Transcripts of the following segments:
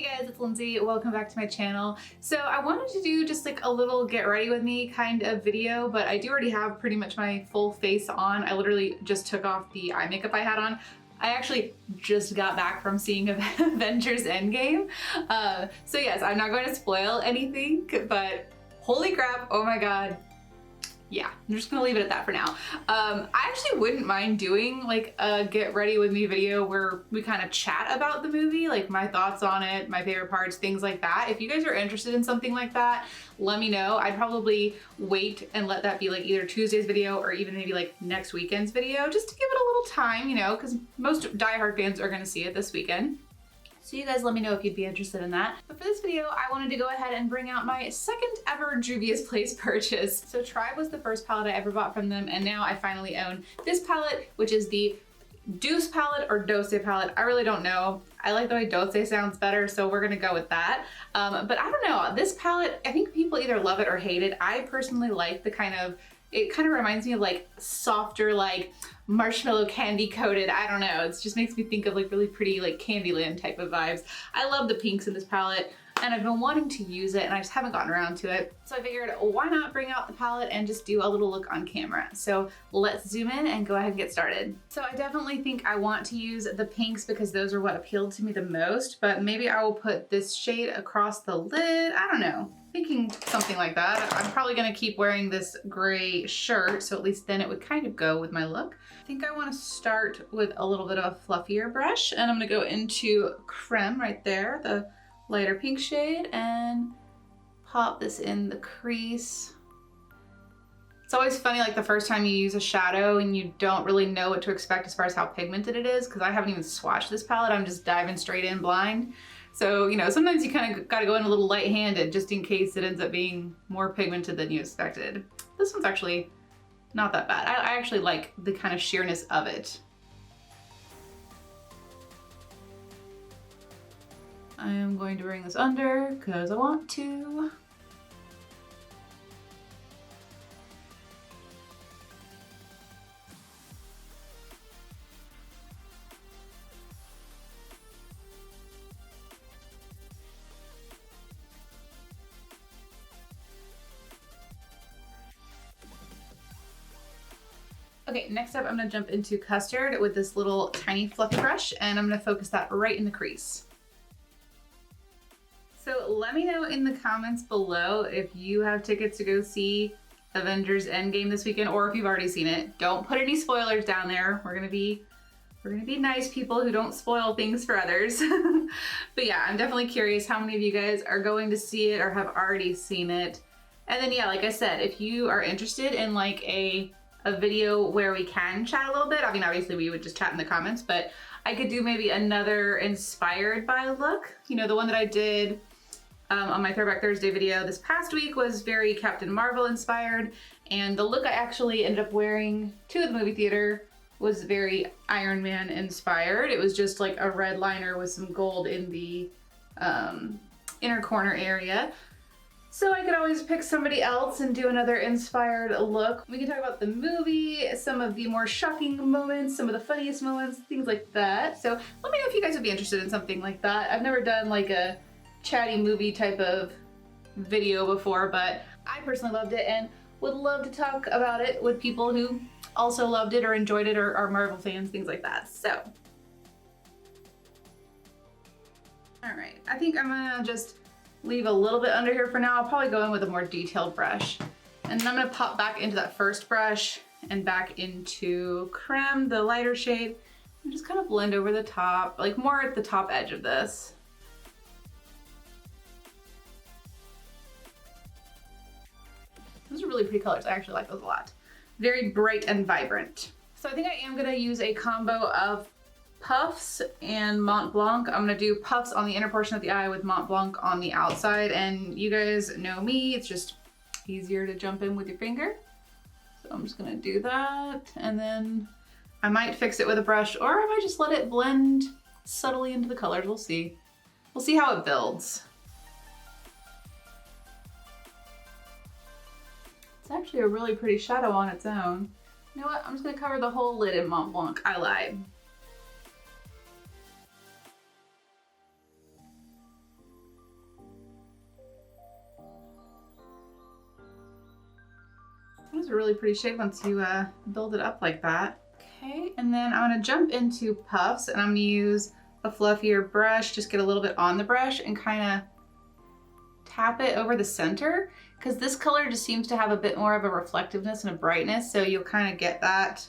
Hey guys, it's Lindsay. Welcome back to my channel. So I wanted to do just like a little get ready with me kind of video, but I do already have pretty much my full face on. I literally just took off the eye makeup I had on. I actually just got back from seeing Avengers Endgame. So yes, I'm not going to spoil anything, but holy crap, oh my god. Yeah, I'm just gonna leave it at that for now. I actually wouldn't mind doing like a get ready with me video where we kind of chat about the movie, like my thoughts on it, my favorite parts, things like that. If you guys are interested in something like that, let me know. I'd probably wait and let that be like either Tuesday's video or even maybe like next weekend's video, just to give it a little time, you know, because most diehard fans are gonna see it this weekend. So you guys let me know if you'd be interested in that. But for this video, I wanted to go ahead and bring out my second ever Juvia's Place purchase. So Tribe was the first palette I ever bought from them, and now I finally own this palette, which is the Douce palette or Douce palette. I really don't know. I like the way Douce sounds better, so we're gonna go with that. But I don't know, this palette, I think people either love it or hate it. I personally like the kind of, it kind of reminds me of like softer, like marshmallow candy coated, I don't know. It just makes me think of like really pretty like Candyland type of vibes. I love the pinks in this palette and I've been wanting to use it and I just haven't gotten around to it. So I figured why not bring out the palette and just do a little look on camera. So let's zoom in and go ahead and get started. So I definitely think I want to use the pinks because those are what appealed to me the most, but maybe I will put this shade across the lid. I don't know. Thinking something like that. I'm probably gonna keep wearing this gray shirt, so at least then it would kind of go with my look. I think I wanna start with a little bit of a fluffier brush, and I'm gonna go into Creme right there, the lighter pink shade, and pop this in the crease. It's always funny like the first time you use a shadow and you don't really know what to expect as far as how pigmented it is, because I haven't even swatched this palette, I'm just diving straight in blind. So, you know, sometimes you kind of gotta go in a little light-handed just in case it ends up being more pigmented than you expected. This one's actually not that bad. I actually like the kind of sheerness of it. I am going to bring this under because I want to. Okay, next up I'm gonna jump into Custard with this little tiny fluffy brush and I'm gonna focus that right in the crease. So let me know in the comments below if you have tickets to go see Avengers Endgame this weekend or if you've already seen it. Don't put any spoilers down there. We're gonna be nice people who don't spoil things for others. But yeah, I'm definitely curious how many of you guys are going to see it or have already seen it. And then yeah, like I said, if you are interested in like a video where we can chat a little bit. I mean, obviously we would just chat in the comments, but I could do maybe another inspired by look. You know, the one that I did on my Throwback Thursday video this past week was very Captain Marvel inspired. And the look I actually ended up wearing to the movie theater was very Iron Man inspired. It was just like a red liner with some gold in the inner corner area. So I could always pick somebody else and do another inspired look. We can talk about the movie, some of the more shocking moments, some of the funniest moments, things like that. So let me know if you guys would be interested in something like that. I've never done like a chatty movie type of video before, but I personally loved it and would love to talk about it with people who also loved it or enjoyed it or are Marvel fans, things like that. So, all right, I think I'm gonna just leave a little bit under here for now. I'll probably go in with a more detailed brush. And then I'm gonna pop back into that first brush and back into Creme, the lighter shade, and just kind of blend over the top, like more at the top edge of this. Those are really pretty colors. I actually like those a lot. Very bright and vibrant. So I think I am gonna use a combo of Puffs and Mont Blanc. I'm gonna do puffs on the inner portion of the eye with Mont Blanc on the outside, and you guys know me, it's just easier to jump in with your finger. So I'm just gonna do that, and then I might fix it with a brush, or I might just let it blend subtly into the colors. We'll see. We'll see how it builds. It's actually a really pretty shadow on its own. You know what, I'm just gonna cover the whole lid in Mont Blanc. I lied. is a really pretty shade once you build it up like that. Okay, and then I'm gonna jump into puffs, and I'm gonna use a fluffier brush, just get a little bit on the brush and kind of tap it over the center, because this color just seems to have a bit more of a reflectiveness and a brightness, so you'll kind of get that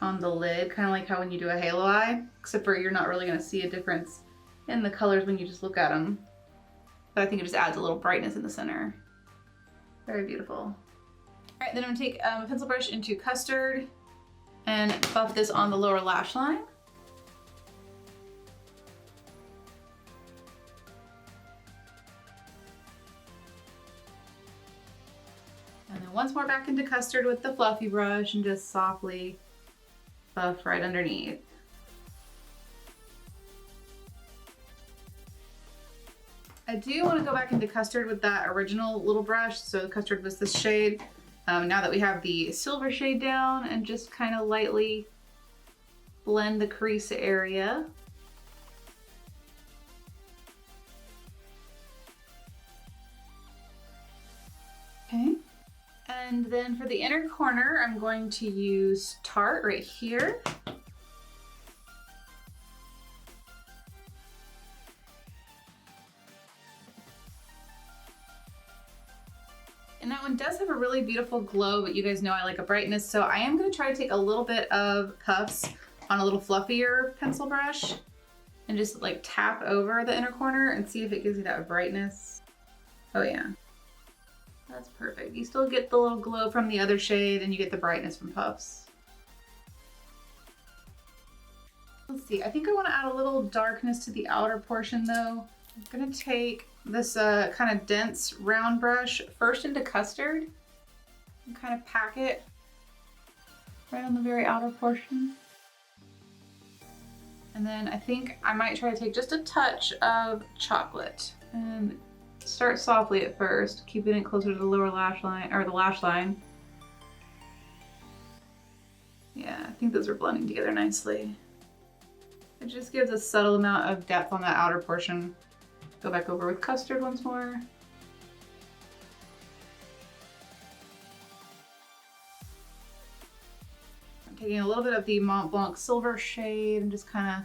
on the lid, kind of like how when you do a halo eye, except for you're not really going to see a difference in the colors when you just look at them. But I think it just adds a little brightness in the center. Very beautiful. All right, then I'm gonna take a pencil brush into Custard and buff this on the lower lash line. And then once more back into Custard with the fluffy brush and just softly buff right underneath. I do want to go back into Custard with that original little brush. So Custard was this shade. Now that we have the silver shade down, and just kind of lightly blend the crease area. Okay. And then for the inner corner, I'm going to use Tarte right here. And that one does have a really beautiful glow, but you guys know I like a brightness, so I am going to try to take a little bit of puffs on a little fluffier pencil brush and just like tap over the inner corner and see if it gives you that brightness. Oh yeah, that's perfect. You still get the little glow from the other shade and you get the brightness from puffs. Let's see, I think I want to add a little darkness to the outer portion though. I'm going to take this kind of dense round brush first into Custard and kind of pack it right on the very outer portion. And then I think I might try to take just a touch of chocolate and start softly at first, keeping it closer to the lower lash line, or the lash line. Yeah, I think those are blending together nicely. It just gives a subtle amount of depth on that outer portion. Go back over with Custard once more. I'm taking a little bit of the Mont Blanc silver shade and just kind of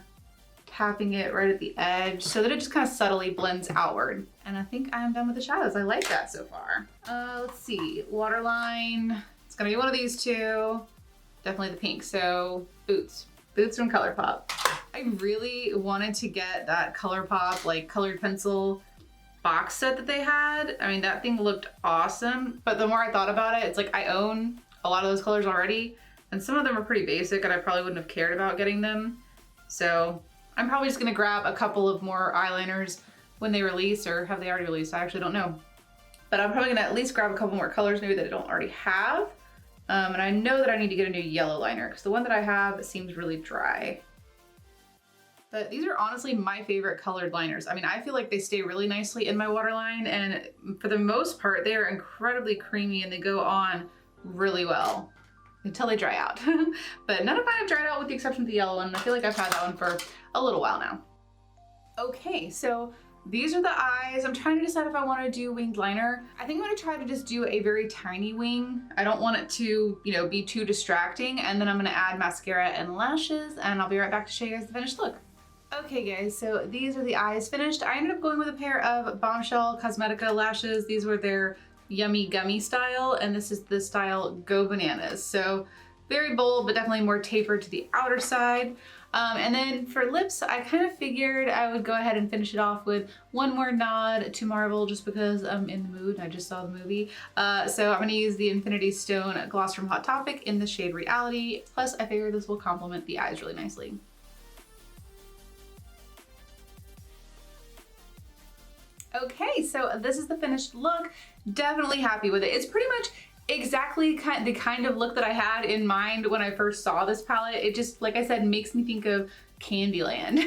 tapping it right at the edge so that it just kind of subtly blends outward. And I think I'm done with the shadows. I like that so far. Let's see, waterline. It's gonna be one of these two. Definitely the pink, so Boots. Boots from ColourPop. I really wanted to get that ColourPop like colored pencil box set that they had. I mean, that thing looked awesome, but the more I thought about it, it's like I own a lot of those colors already, and some of them are pretty basic and I probably wouldn't have cared about getting them. So I'm probably just gonna grab a couple of more eyeliners when they release, or have they already released? I actually don't know. But I'm probably gonna at least grab a couple more colors maybe that I don't already have. And I know that I need to get a new yellow liner because the one that I have seems really dry. But these are honestly my favorite colored liners. I mean, I feel like they stay really nicely in my waterline, and for the most part, they are incredibly creamy and they go on really well until they dry out. But none of mine have dried out with the exception of the yellow one. I feel like I've had that one for a little while now. Okay, so these are the eyes. I'm trying to decide if I want to do winged liner. I think I'm going to try to just do a very tiny wing. I don't want it to, you know, be too distracting. And then I'm going to add mascara and lashes, and I'll be right back to show you guys the finished look. Okay guys, so these are the eyes finished. I ended up going with a pair of Bombshell Cosmetica lashes. These were their Yummy Gummy style, and this is the style Go Bananas. So very bold, but definitely more tapered to the outer side. And then for lips, I kind of figured I would go ahead and finish it off with one more nod to Marvel just because I'm in the mood. I just saw the movie. So I'm going to use the Infinity Stone gloss from Hot Topic in the shade Reality. Plus, I figure this will complement the eyes really nicely. Okay, so this is the finished look. Definitely happy with it. It's pretty much exactly the kind of look that I had in mind when I first saw this palette. It just, like I said, makes me think of Candyland.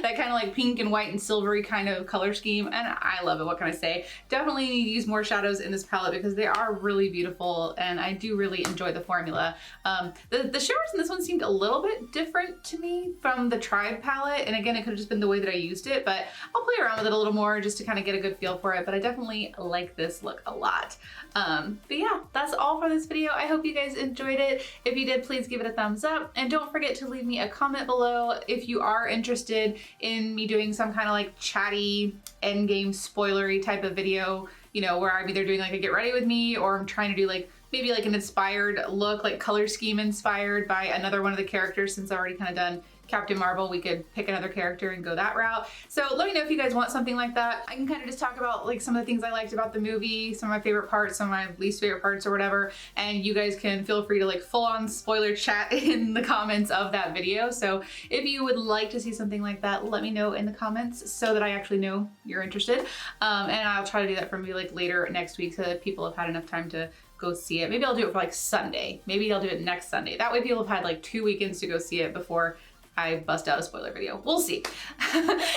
that kind of like pink and white and silvery kind of color scheme, and I love it. What can I say? Definitely need to use more shadows in this palette because they are really beautiful, and I do really enjoy the formula. The shimmers in this one seemed a little bit different to me from the Tribe palette, and again, it could have just been the way that I used it, but I'll play around with it a little more just to kind of get a good feel for it, but I definitely like this look a lot. But yeah, that's all for this video. I hope you guys enjoyed it. If you did, please give it a thumbs up, and don't forget to leave me a comment below if you are interested in me doing some kind of like chatty endgame spoilery type of video, you know, where I'm either doing like a get ready with me, or I'm trying to do like maybe like an inspired look, like color scheme inspired by another one of the characters. Since I've already kind of done Captain Marvel, we could pick another character and go that route. So let me know if you guys want something like that. I can kind of just talk about like some of the things I liked about the movie, some of my favorite parts, some of my least favorite parts or whatever, and you guys can feel free to like full on spoiler chat in the comments of that video. So if you would like to see something like that, let me know in the comments so that I actually know you're interested. And I'll try to do that for maybe like later next week so that people have had enough time to go see it. Maybe I'll do it for like Sunday. Maybe I'll do it next Sunday. That way people have had like 2 weekends to go see it before I bust out a spoiler video. We'll see.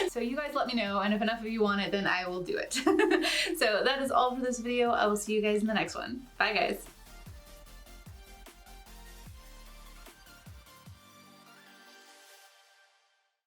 So you guys let me know, and if enough of you want it, then I will do it. So that is all for this video. I will see you guys in the next one. Bye guys.